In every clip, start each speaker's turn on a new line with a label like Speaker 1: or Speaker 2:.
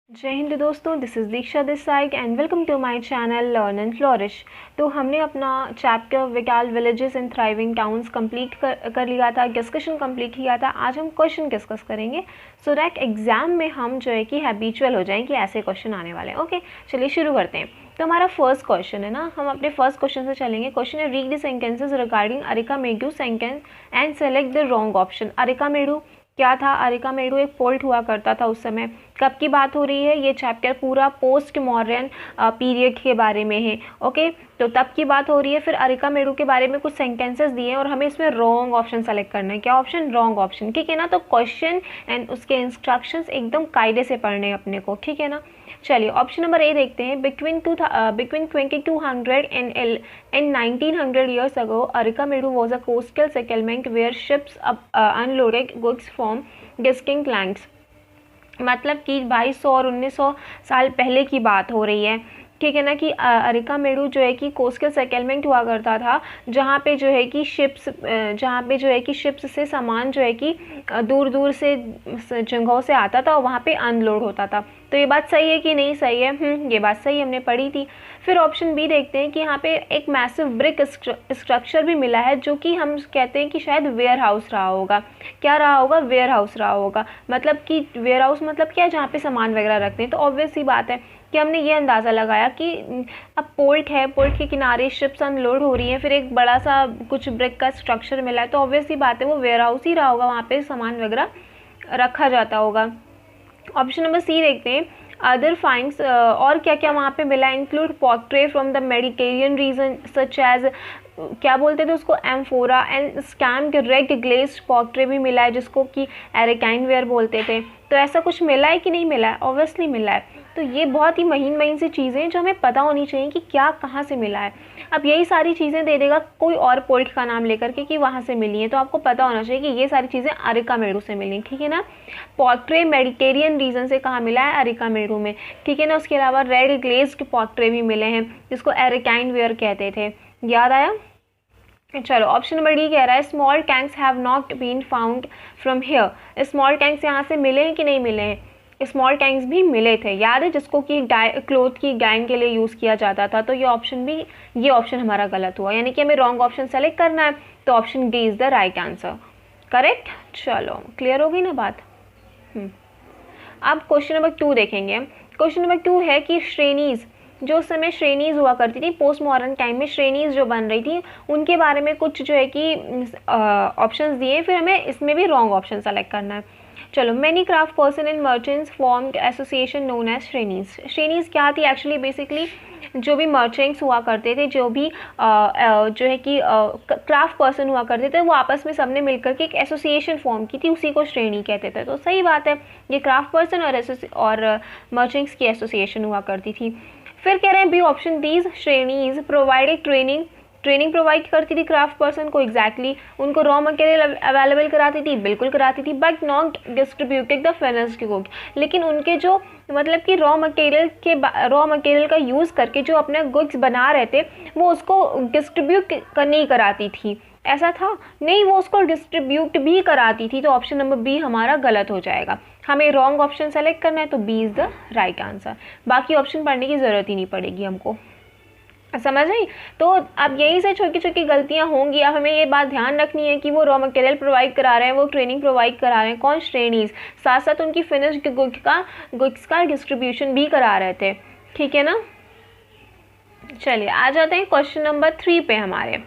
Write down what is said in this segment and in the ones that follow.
Speaker 1: जय हिंद दोस्तों, this is Diksha this side and welcome to my channel learn and flourish. तो हमने अपना chapter vital villages and thriving towns complete कर लिया था, डिस्कशन कंप्लीट किया था। आज हम क्वेश्चन डिस्कस करेंगे सो दैट एग्जाम में हम जो है कि हैबिचुअल हो जाएं कि ऐसे क्वेश्चन आने वाले हैं। ओके, चलिए शुरू करते हैं। तो हमारा फर्स्ट क्वेश्चन है ना, हम अपने फर्स्ट क्वेश्चन से चलेंगे। क्वेश्चन है read the sentences regarding Arikamedu sentence and select the wrong option. Arikamedu क्या था? अरिकामेडु एक फोर्ट हुआ करता था उस समय। कब की बात हो रही है? ये चैप्टर पूरा पोस्ट मॉडर्न पीरियड के बारे में है। ओके, तो तब की बात हो रही है। फिर अरिकामेडु के बारे में कुछ सेंटेंसेस दिए हैं और हमें इसमें रॉन्ग ऑप्शन सेलेक्ट करना है। क्या ऑप्शन? Wrong option. ठीक है ना। तो क्वेश्चन एंड उसके इंस्ट्रक्शंस एकदम कायदे से पढ़ने हैं अपने को। ठीक है ना। चलिए ऑप्शन नंबर ए देखते हैं। Between 2200 and 1900 years ago, Arikamedu was a coastal settlement where ships unloaded goods from distant lands। मतलब कि 2200 और 1900 साल पहले की बात हो रही है। ठीक है ना कि अरिकामेडु जो है कि कोस्टल सेटलमेंट हुआ करता था, जहाँ पे जो है कि शिप्स से सामान जो है कि दूर दूर से जगहों से आता था और वहाँ पे अनलोड होता था। तो ये बात सही है कि नहीं सही है? ये बात सही हमने पढ़ी थी। फिर ऑप्शन बी देखते हैं कि यहाँ पे एक मैसिव ब्रिक स्ट्रक्चर भी मिला है, जो कि हम कहते हैं कि शायद वेयर हाउस रहा होगा। क्या रहा होगा? वेयर हाउस रहा होगा। मतलब कि वेयर हाउस मतलब क्या? जहाँ पे सामान वगैरह रखते हैं। तो ऑब्वियस सी बात है कि हमने ये अंदाज़ा लगाया कि अब पोर्ट है, पोर्ट के किनारे शिप्स अनलोड हो रही हैं, फिर एक बड़ा सा कुछ ब्रिक का स्ट्रक्चर मिला है, तो ऑब्वियस सी बात है वो वेयर हाउस ही रहा होगा, वहाँ पे सामान वगैरह रखा जाता होगा। ऑप्शन नंबर सी देखते हैं। अदर फाइंड्स और क्या क्या वहाँ पे मिला? Include pottery from the Mediterranean region such as, क्या बोलते थे उसको, amphora and stamped red glazed pottery भी मिला है, जिसको कि एरिकाइन वेयर बोलते थे। तो ऐसा कुछ मिला है कि नहीं मिला है? ऑब्वियसली मिला है। तो ये बहुत ही महीन सी चीज़ें हैं जो हमें पता होनी चाहिए कि क्या कहाँ से मिला है। अब यही सारी चीज़ें दे देगा कोई और पोर्ट का नाम लेकर के कि वहाँ से मिली है, तो आपको पता होना चाहिए कि ये सारी चीज़ें अरिकामेडु से मिली। ठीक है ना। पोर्ट्रे मेडिटेरियन रीजन से कहाँ मिला है? अरिकामेडु में। ठीक है ना। उसके अलावा रेड ग्लेज्ड पोर्ट्रे भी मिले हैं, जिसको एरिकाइन वेयर कहते थे। याद आया? चलो ऑप्शन नंबर डी कह रहा है small tanks have not been found from here. Small tanks यहाँ से मिले हैं कि नहीं मिले हैं? स्मॉल टैंक्स भी मिले थे, याद है, जिसको कि क्लोथ की डाइंग के लिए यूज़ किया जाता था। तो ये ऑप्शन हमारा गलत हुआ, यानी कि हमें रॉन्ग ऑप्शन सेलेक्ट करना है। तो option D is the right answer. Correct. चलो क्लियर हो गई ना बात। अब क्वेश्चन नंबर 2 देखेंगे। क्वेश्चन नंबर 2 है कि श्रेणीज़, जो उस समय श्रेणीज़ हुआ करती थी, पोस्ट मॉडर्न टाइम में श्रेणीज़ जो बन रही थी, उनके बारे में कुछ जो है कि ऑप्शंस दिए, फिर हमें इसमें भी रॉन्ग ऑप्शन सेलेक्ट करना है। चलो, many craft person and merchants formed association known as shrenis. Shrenis क्या थी? एक्चुअली बेसिकली जो भी मर्चेंट्स हुआ करते थे, जो भी जो है कि क्राफ्ट पर्सन हुआ करते थे, वो आपस में सबने मिलकर के एक एसोसिएशन फॉर्म की थी, उसी को श्रेणी कहते थे। तो सही बात है, ये क्राफ्ट पर्सन और मर्चेंट्स की एसोसिएशन हुआ करती थी। फिर कह रहे हैं बी ऑप्शन, दीज श्रेणीज प्रोवाइडेड ट्रेनिंग प्रोवाइड करती थी क्राफ्ट पर्सन को। एग्जैक्टली उनको रॉ मटेरियल अवेलेबल कराती थी, बिल्कुल कराती थी, but not distributed the finished good. लेकिन उनके जो मतलब कि रॉ मटेरियल का यूज़ करके जो अपने गुड्स बना रहे थे, वो उसको डिस्ट्रीब्यूट नहीं कराती थी। ऐसा था? नहीं, वो उसको डिस्ट्रीब्यूट भी कराती थी। तो ऑप्शन नंबर बी हमारा गलत हो जाएगा। हमें रॉन्ग ऑप्शन सेलेक्ट करना है, तो B is the right answer. बाकी ऑप्शन पढ़ने की ज़रूरत ही नहीं पड़ेगी हमको। समझ आई? तो अब यही से छोटी छोटी गलतियां होंगी। अब हमें ये बात ध्यान रखनी है कि वो रॉ मटेरियल प्रोवाइड करा रहे हैं, वो ट्रेनिंग प्रोवाइड करा रहे हैं, कौन? श्रेणीज़। साथ साथ उनकी फिनिश्ड गुड्स का डिस्ट्रीब्यूशन भी करा रहे थे। ठीक है ना। चलिए आ जाते हैं क्वेश्चन नंबर 3 पे हमारे।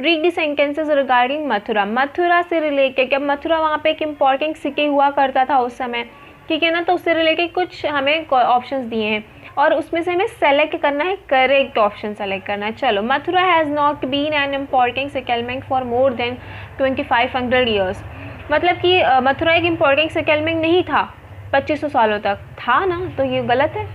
Speaker 1: Read the sentences regarding Mathura. Mathura से रिलेटेड, अब मथुरा वहाँ पे एक इम्पॉर्टेंट सिटी हुआ करता था उस समय। ठीक है ना। तो उससे रिलेटेड कुछ हमें ऑप्शंस दिए हैं और उसमें से हमें सेलेक्ट करना है, करेक्ट ऑप्शन सेलेक्ट करना है। चलो, Mathura has not been an important settlement for more than 2500 years. मतलब कि मथुरा एक इम्पॉर्टेंट सेटलमेंट नहीं था 2500 सालों तक, था ना, तो ये गलत है।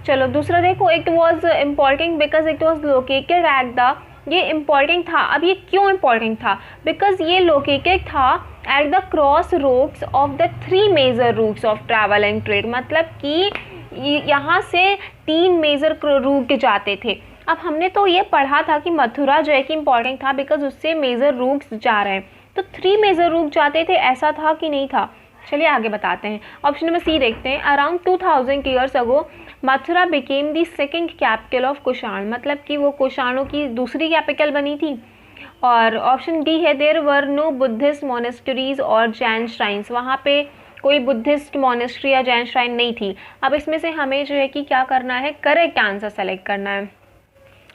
Speaker 1: चलो दूसरा देखो, it was important because it was located at the, ये इम्पॉर्टेंट था। अब ये क्यों इम्पॉर्टेंट था? बिकॉज ये लोकेटेड था at the cross roads of the 3 major routes of travel and trade. मतलब कि यहाँ से 3 मेजर रूट जाते थे। अब हमने तो ये पढ़ा था कि मथुरा जो है कि इम्पॉर्टेंट था बिकॉज उससे मेजर रूट्स जा रहे हैं। तो 3 मेजर रूट जाते थे, ऐसा था कि नहीं था? चलिए आगे बताते हैं। ऑप्शन नंबर सी देखते हैं। Around 2000 years ago Mathura became the second capital of Kushan, मतलब कि वो कुषाणों की दूसरी कैपिटल बनी थी। और ऑप्शन डी है there were no Buddhist monasteries और जैन श्राइन्स, वहाँ पे कोई बुद्धिस्ट मोनेस्ट्री या जैन श्राइन नहीं थी। अब इसमें से हमें जो है कि क्या करना है, करेक्ट आंसर सेलेक्ट करना है।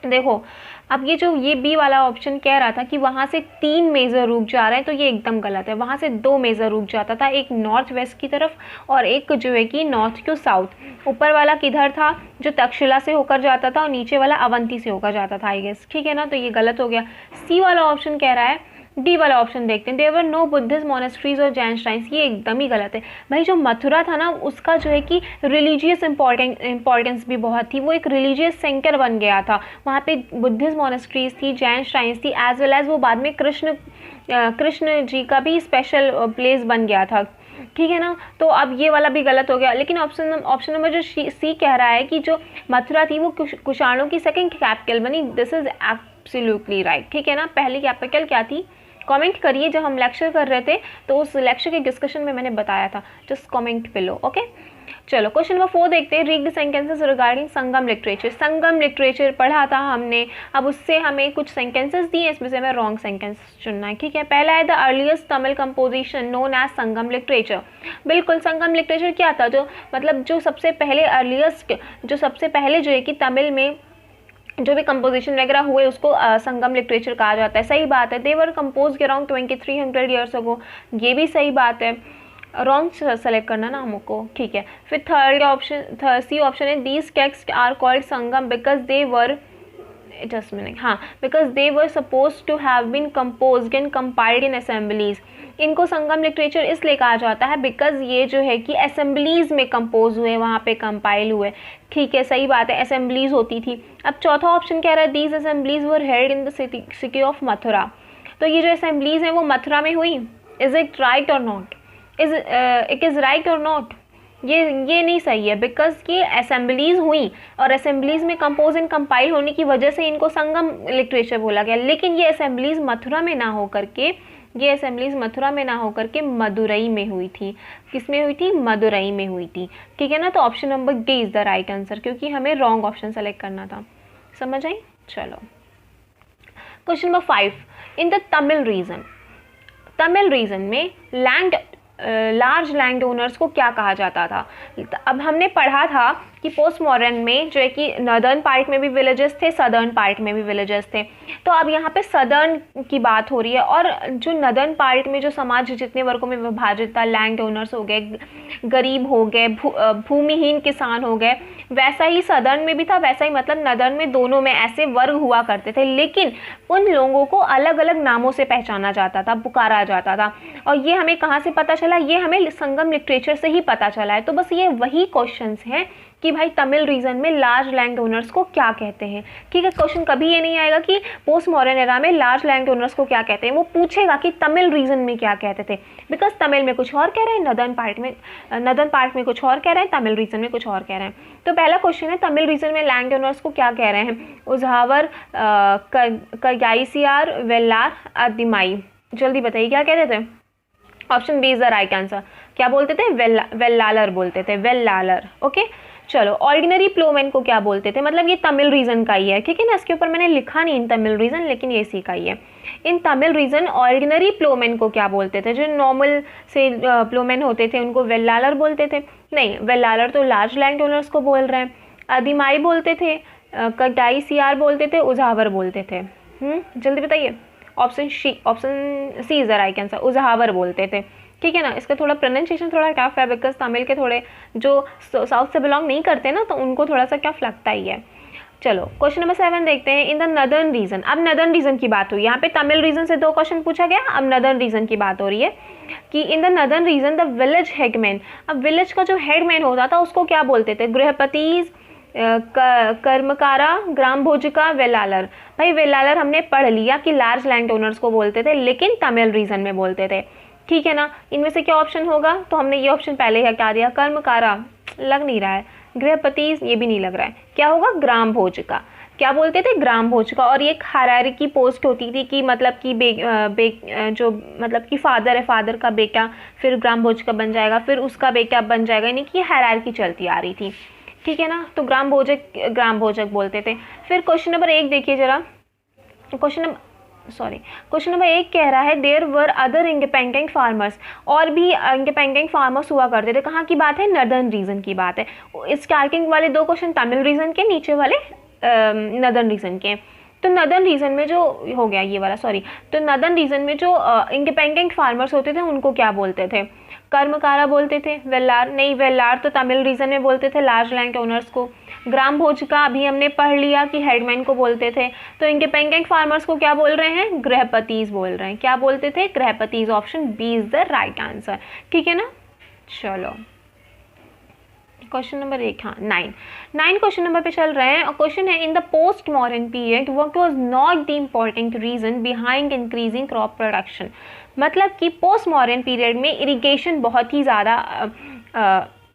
Speaker 1: देखो अब ये बी वाला ऑप्शन कह रहा था कि वहाँ से 3 मेजर रूट जा रहे हैं, तो ये एकदम गलत है। वहाँ से 2 मेजर रूट जाता था, एक नॉर्थ वेस्ट की तरफ और एक जो है कि नॉर्थ टू साउथ। ऊपर वाला किधर था, जो तक्षशिला से होकर जाता था, और नीचे वाला अवंती से होकर जाता था आई गेस, ठीक है ना। तो ये गलत हो गया। सी वाला ऑप्शन कह रहा है, डी वाला ऑप्शन देखते हैं, there were no Buddhist monasteries और जैन श्राइन्स, ये एकदम ही गलत है। भाई जो मथुरा था ना, उसका जो है कि रिलीजियस इंपॉर्टेंस भी बहुत थी, वो एक रिलीजियस सेंटर बन गया था। वहाँ पे बुद्धिस्ट मोनेस्ट्रीज थी, जैन श्राइन्स थी, एज वेल एज वो बाद में कृष्ण जी का भी स्पेशल प्लेस बन गया था, ठीक है ना। तो अब ये वाला भी गलत हो गया। लेकिन ऑप्शन नंबर जो सी कह रहा है कि जो मथुरा थी वो कुषाणों की सेकंड कैपिटल बनी, दिस इज एब्सोल्युटली राइट, ठीक है ना। पहली कैपिटल क्या थी, कमेंट करिए। जब हम लेक्चर कर रहे थे तो उस लेक्चर के डिस्कशन में मैंने बताया था, जस्ट कमेंट बिलो, ओके। चलो क्वेश्चन नंबर 4 देखते हैं। Read the sentences regarding Sangam literature. Sangam literature पढ़ा था हमने, अब उससे हमें कुछ सेंटेंसेस दिए, इसमें से हमें रॉन्ग सेंटेंस चुनना है, ठीक है। पहला है the earliest Tamil composition known as Sangam literature. बिल्कुल, संगम लिटरेचर क्या था, जो मतलब जो सबसे पहले अर्लीस्ट, जो सबसे पहले जो है कि तमिल में जो भी कंपोजिशन वगैरह हुए उसको संगम लिटरेचर कहा जाता है। सही बात है, दे वर कंपोज अराउंड 2300 ईयर्स अगो, ये भी सही बात है। रॉन्ग सेलेक्ट करना ना हमको, ठीक है। फिर थर्ड ऑप्शन, सी ऑप्शन है, these text are called Sangam because they were, just minute, हाँ, because they were suppose to have been composed and compiled in assemblies. इनको संगम लिटरेचर इसलिए कहा जाता है बिकॉज ये जो है कि असेंबलीज में कंपोज हुए, वहाँ पे कंपाइल हुए, ठीक है, सही बात है, असेंबलीज होती थी। अब चौथा ऑप्शन कह रहा है these assemblies were held in the city of Mathura. तो ये जो असेंबलीज हैं वो मथुरा में हुई, इज इट राइट और नॉट, इट इज़ राइट और नॉट, ये नहीं सही है, बिकॉज ये असेंबलीज हुई और असेंबलीज में कंपोज एंड कंपाइल होने की वजह से इनको संगम लिटरेचर बोला गया। लेकिन ये असेंबलीज मथुरा में ना होकर के मदुरई में हुई थी। किस में हुई थी, मदुरई में हुई थी, ठीक है ना। तो option number D is the right answer, क्योंकि हमें रॉन्ग ऑप्शन सेलेक्ट करना था। समझ आई। चलो question number 5, in the Tamil region में लार्ज लैंड ओनर्स को क्या कहा जाता था। अब हमने पढ़ा था कि पोस्ट मॉडर्न में जो है कि नॉर्दर्न पार्ट में भी विलेजेस थे, सदर्न पार्ट में भी विलेजेस थे। तो अब यहाँ पे सदर्न की बात हो रही है, और जो नॉर्दर्न पार्ट में जो समाज जितने वर्गों में विभाजित था, लैंड ओनर्स हो गए, गरीब हो गए, भूमिहीन किसान हो गए, वैसा ही सदर्न में भी था, वैसा ही मतलब नॉर्दर्न में दोनों में ऐसे वर्ग हुआ करते थे। लेकिन उन लोगों को अलग अलग नामों से पहचाना जाता था, पुकारा जाता था। और ये हमें कहाँ से पता चला, ये हमें संगम लिटरेचर से ही पता चला है। तो बस ये वही क्वेश्चंस हैं कि भाई तमिल रीजन में लार्ज लैंड ओनर्स को क्या कहते हैं, ठीक है। क्वेश्चन कभी ये नहीं आएगा कि पोस्ट मॉडर्न एरा में लार्ज लैंड ओनर्स को क्या कहते हैं, वो पूछेगा कि तमिल रीजन में क्या कहते थे, बिकॉज तमिल में कुछ और कह रहे हैं, नॉर्दर्न पार्ट में कुछ और कह रहे हैं, तमिल रीजन में कुछ और कह रहे हैं। तो पहला क्वेश्चन है, तमिल रीजन में लैंड ओनर्स को क्या कह रहे हैं, उझावर, कगाईसियार, वेल्लार, अदिमाई। जल्दी बताइए क्या कहते थे। Option B is the right answer. क्या बोलते थे, वेल्लालर बोलते थे, वेल्लालर, ओके। चलो ऑर्डिनरी प्लोमैन को क्या बोलते थे, मतलब ये तमिल रीजन का ही है, ठीक है ना। इसके ऊपर मैंने लिखा नहीं इन तमिल रीजन, लेकिन ये इसी का ही है। इन तमिल रीजन ऑर्डिनरी प्लोमैन को क्या बोलते थे, जो नॉर्मल से प्लोमैन होते थे उनको वेल्लालर बोलते थे। नहीं, वेल्लालर तो लार्ज लैंड ओनर्स को बोल रहे हैं। अदिमाई बोलते थे, कगाईसियार बोलते थे, उझावर बोलते थे। जल्दी बताइए। Option C is the right answer, uzhavar बोलते थे, ठीक है ना। इसका थोड़ा प्रोनाउंसिएशन थोड़ा टफ है, बिकॉज तमिल के थोड़े जो साउथ से बिलोंग नहीं करते ना, तो उनको थोड़ा सा टफ लगता ही है। चलो क्वेश्चन नंबर 7 देखते हैं। इन द नॉर्दर्न रीजन, अब नॉर्दर्न रीजन की बात हुई, यहाँ पे तमिल रीजन से 2 क्वेश्चन पूछा गया, अब नॉर्दर्न रीजन की बात हो रही है कि in the northern region the village headman, अब विलेज का जो हेडमैन होता था उसको क्या बोलते थे, गृहपति, कर्मकारा, ग्राम भोजिका, वेल्लालर। भाई वेल्लालर हमने पढ़ लिया कि लार्ज लैंड ओनर्स को बोलते थे, लेकिन तमिल रीजन में बोलते थे, ठीक है ना। इनमें से क्या ऑप्शन होगा, तो हमने ये ऑप्शन पहले हटा दिया, कर्मकारा लग नहीं रहा है, गृहपति ये भी नहीं लग रहा है, क्या होगा, ग्राम भोजिका। क्या बोलते थे, ग्राम भोज का। और ये एक हायरार्की पोस्ट होती थी कि मतलब कि जो मतलब कि फादर है, फादर का बेटा फिर ग्राम भोज का बन जाएगा, फिर उसका बेटा बन जाएगा, यानी कि हायरार्की चलती आ रही थी, ठीक है ना। तो ग्राम भोजक बोलते थे। फिर क्वेश्चन नंबर 1 देखिए जरा। क्वेश्चन नंबर 1 कह रहा है there were other independent farmers, और भी इंडिपेंडेंट फार्मर्स हुआ करते थे। कहाँ की बात है, नदर्न रीजन की बात है। स्टार्टिंग वाले 2 क्वेश्चन तमिल रीजन के, नीचे वाले नदर्न रीजन के। तो नदर्न रीजन में जो हो गया ये वाला, तो नदर्न रीजन में जो इंडिपेंडेंट फार्मर्स होते थे उनको क्या बोलते थे, कर्मकारा बोलते थे। वेल्लार नहीं, वेल्लार तो तमिल रीजन में बोलते थे लार्ज लैंड ओनर्स को। ग्राम भोज का अभी हमने पढ़ लिया कि हेडमैन को बोलते थे। तो इंडिपेंडेंट फार्मर्स को क्या बोल रहे हैं, गृहपतिज बोल रहे हैं। क्या बोलते थे, grihapatis. Option B is the right answer, ठीक है ना। चलो क्वेश्चन नंबर 1, हाँ 9 क्वेश्चन नंबर पे चल रहे हैं। और क्वेश्चन है in the post modern period what was not the important reason behind increasing crop production. मतलब कि पोस्ट मॉडर्न पीरियड में इरिगेशन बहुत ही ज़्यादा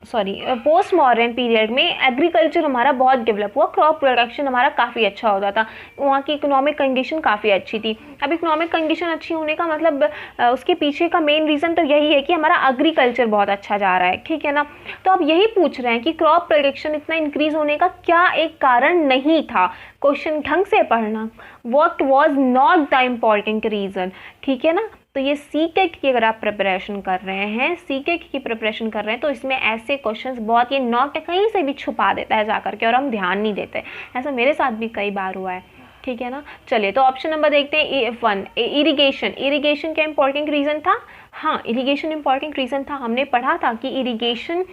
Speaker 1: पोस्ट मॉडर्न पीरियड में एग्रीकल्चर हमारा बहुत डेवलप हुआ, क्रॉप प्रोडक्शन हमारा काफ़ी अच्छा होता था, वहाँ की इकोनॉमिक कंडीशन काफ़ी अच्छी थी। अब इकोनॉमिक कंडीशन अच्छी होने का मतलब उसके पीछे का मेन रीज़न तो यही है कि हमारा एग्रीकल्चर बहुत अच्छा जा रहा है, ठीक है ना। तो अब यही पूछ रहे हैं कि क्रॉप प्रोडक्शन इतना इंक्रीज होने का क्या एक कारण नहीं था। क्वेश्चन ढंग से पढ़ना, what was not the important reason, ठीक है ना। तो ये सीटेट की अगर आप प्रिपरेशन कर रहे हैं, सीटेट की प्रिपरेशन कर रहे हैं, तो इसमें ऐसे क्वेश्चंस बहुत, ये नॉट कहीं से भी छुपा देता है जाकर के और हम ध्यान नहीं देते। ऐसा मेरे साथ भी कई बार हुआ है, ठीक है ना। चलिए तो ऑप्शन नंबर देखते हैं 1, इरिगेशन क्या इंपॉर्टेंट रीज़न था। हाँ, इरिगेशन इंपॉर्टेंट रीज़न था। हमने पढ़ा था कि इरिगेशन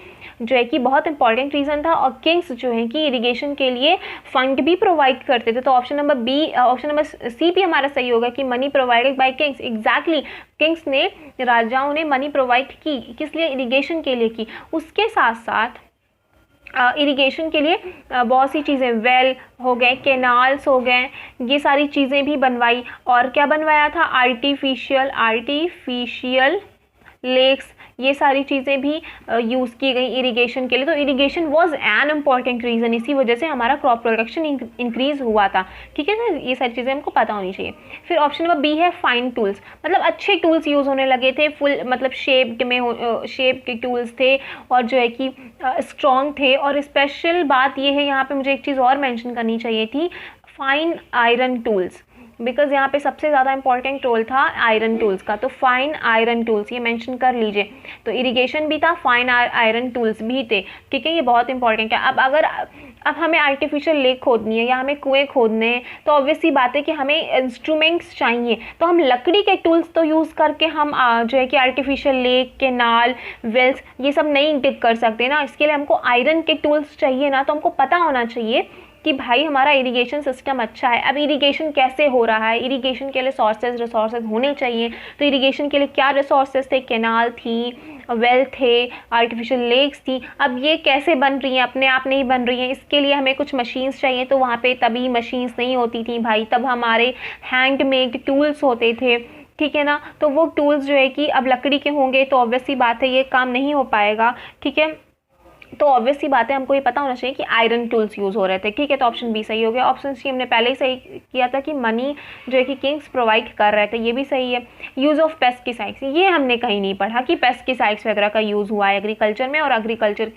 Speaker 1: जो है कि बहुत इंपॉर्टेंट रीज़न था, और किंग्स जो है कि इरिगेशन के लिए फंड भी प्रोवाइड करते थे। तो ऑप्शन नंबर सी भी हमारा सही होगा कि money provided by Kings. Exactly, Kings ने, राजाओं ने मनी प्रोवाइड की, किस लिए, इरिगेशन के लिए की। उसके साथ साथ इरिगेशन के लिए बहुत सी चीज़ें, वेल हो गए, कैनाल्स हो गए, ये सारी चीज़ें भी बनवाई। और क्या बनवाया था, आर्टिफिशियल लेक्स, ये सारी चीज़ें भी यूज़ की गई इरिगेशन के लिए। तो irrigation was an important reason, इसी वजह से हमारा क्रॉप प्रोडक्शन इंक्रीज़ हुआ था, ठीक है ना। ये सारी चीज़ें हमको पता होनी चाहिए। फिर ऑप्शन नंबर बी है फाइन टूल्स, मतलब अच्छे टूल्स यूज़ होने लगे थे, फुल मतलब शेप के टूल्स थे, और जो है कि स्ट्रॉन्ग थे। और स्पेशल बात ये है, यहाँ पे मुझे एक चीज़ और मेंशन करनी चाहिए थी, फाइन आयरन टूल्स, बिकॉज यहाँ पे सबसे ज़्यादा इंपॉर्टेंट रोल था आयरन टूल्स का। तो फाइन आयरन टूल्स ये मेंशन कर लीजिए। तो इरिगेशन भी था, फाइन आयरन टूल्स भी थे, ठीक है, ये बहुत इंपॉर्टेंट है। अब हमें आर्टिफिशियल लेक खोदनी है या हमें कुएं खोदने हैं, तो ऑब्वियसली बात है कि हमें इंस्ट्रूमेंट्स चाहिए। तो हम लकड़ी के टूल्स तो यूज़ करके हम जो है कि आर्टिफिशियल लेक, कैनाल, वेल्स ये सब नहीं डिग कर सकते ना। इसके लिए हमको आयरन के टूल्स चाहिए ना। तो हमको पता होना चाहिए कि भाई हमारा इरिगेशन सिस्टम अच्छा है। अब इरिगेशन कैसे हो रहा है, इरिगेशन के लिए रिसोर्सेज होने चाहिए। तो इरिगेशन के लिए क्या रिसोर्सेज थे, कैनाल थी, वेल थे, आर्टिफिशियल लेक्स थी। अब ये कैसे बन रही हैं, अपने आप नहीं बन रही हैं, इसके लिए हमें कुछ मशीन्स चाहिए। तो वहाँ पे तभी मशीन्स नहीं होती थी भाई, तब हमारे हैंडमेड टूल्स होते थे, ठीक है ना। तो वो टूल्स जो है कि अब लकड़ी के होंगे तो ऑब्वियसली बात है ये काम नहीं हो पाएगा, ठीक है। तो ऑब्वियस सी बात है, हमको ये पता होना चाहिए कि आयरन टूल्स यूज़ हो रहे थे, ठीक है। तो ऑप्शन बी सही हो गया। ऑप्शन सी हमने पहले ही सही किया था कि मनी जो है कि किंग्स प्रोवाइड कर रहे थे, ये भी सही है। यूज़ ऑफ पेस्टिसाइड्स, ये हमने कहीं नहीं पढ़ा कि पेस्टिसाइड्स वगैरह का यूज़ हुआ है एग्रीकल्चर में, और एग्रीकल्चर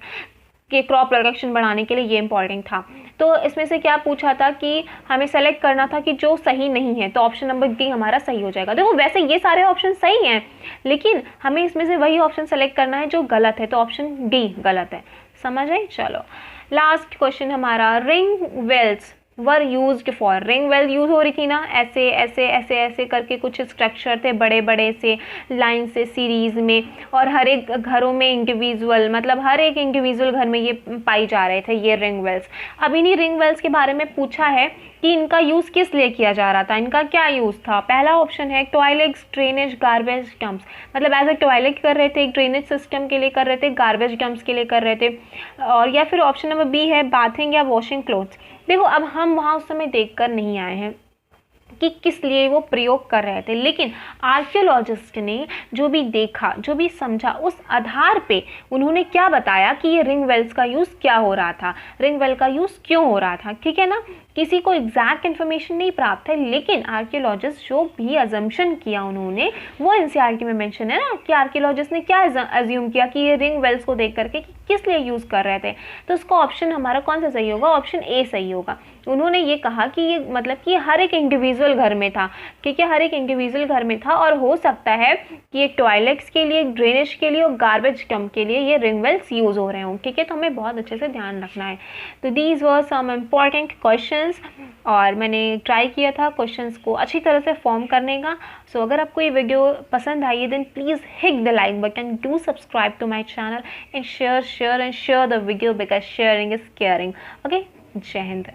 Speaker 1: के क्रॉप प्रोडक्शन बढ़ाने के लिए ये इंपॉर्टेंट था। तो इसमें से क्या पूछा था कि हमें सेलेक्ट करना था कि जो सही नहीं है, तो ऑप्शन नंबर डी हमारा सही हो जाएगा। देखो वैसे ये सारे ऑप्शन सही हैं, लेकिन हमें इसमें से वही ऑप्शन सेलेक्ट करना है जो गलत है, तो ऑप्शन डी गलत है, समझ आए। चलो लास्ट क्वेश्चन हमारा, ring wells were used for, ring well use हो रही थी ना, ऐसे ऐसे ऐसे ऐसे करके कुछ स्ट्रक्चर थे बड़े बड़े से लाइन से सीरीज़ में, और हर एक घरों में इंडिविजुअल, मतलब हर एक इंडिविजुअल घर में ये पाई जा रहे थे ये रिंग वेल्स। अब इन्हीं रिंग वेल्स के बारे में पूछा है कि इनका यूज़ किस लिए किया जा रहा था, इनका क्या यूज़ था। पहला ऑप्शन है टॉयलेट्स, ड्रेनेज, गार्बेज डंप्स, मतलब एज ए टॉयलेट कर रहे थे, एक ड्रेनेज सिस्टम के लिए कर रहे थे, गार्बेज डंप्स के लिए कर रहे थे। और या फिर ऑप्शन नंबर बी है बाथिंग या वॉशिंग क्लोथ्स। देखो अब हम वहाँ उस समय देख कर नहीं आए हैं, कि किस लिए वो प्रयोग कर रहे थे, लेकिन आर्कियोलॉजिस्ट ने जो भी देखा, जो भी समझा, उस आधार पे उन्होंने क्या बताया कि ये रिंग वेल्स का यूज़ क्या हो रहा था, रिंग वेल का यूज़ क्यों हो रहा था। ठीक है ना, किसी को एग्जैक्ट इन्फॉर्मेशन नहीं प्राप्त है, लेकिन आर्कियोलॉजिस्ट जो भी अजम्पशन किया उन्होंने वो एनसीईआरटी में मेंशन है ना, कि आर्कियोलॉजिस्ट ने क्या अज्यूम किया कि ये रिंग वेल्स को देख करके कि किस लिए यूज़ कर रहे थे। तो उसका ऑप्शन हमारा कौन सा सही होगा, ऑप्शन ए सही होगा। उन्होंने ये कहा कि ये मतलब कि हर एक इंडिविजुअल घर में था, ठीक है, हर एक इंडिविजुअल घर में था, और हो सकता है कि एक टॉयलेट्स के लिए, ड्रेनेज के लिए और गार्बेज डंप के लिए ये रिंग वेल्स यूज़ हो रहे हों। ठीक है, तो हमें बहुत अच्छे से ध्यान रखना है। तो these were some important questions, और मैंने ट्राई किया था क्वेश्चंस को अच्छी तरह से फॉर्म करने का। सो अगर आपको ये वीडियो पसंद आई है then please hit the like button, do subscribe to my channel and share the video because sharing is caring. Okay, जय हिंद।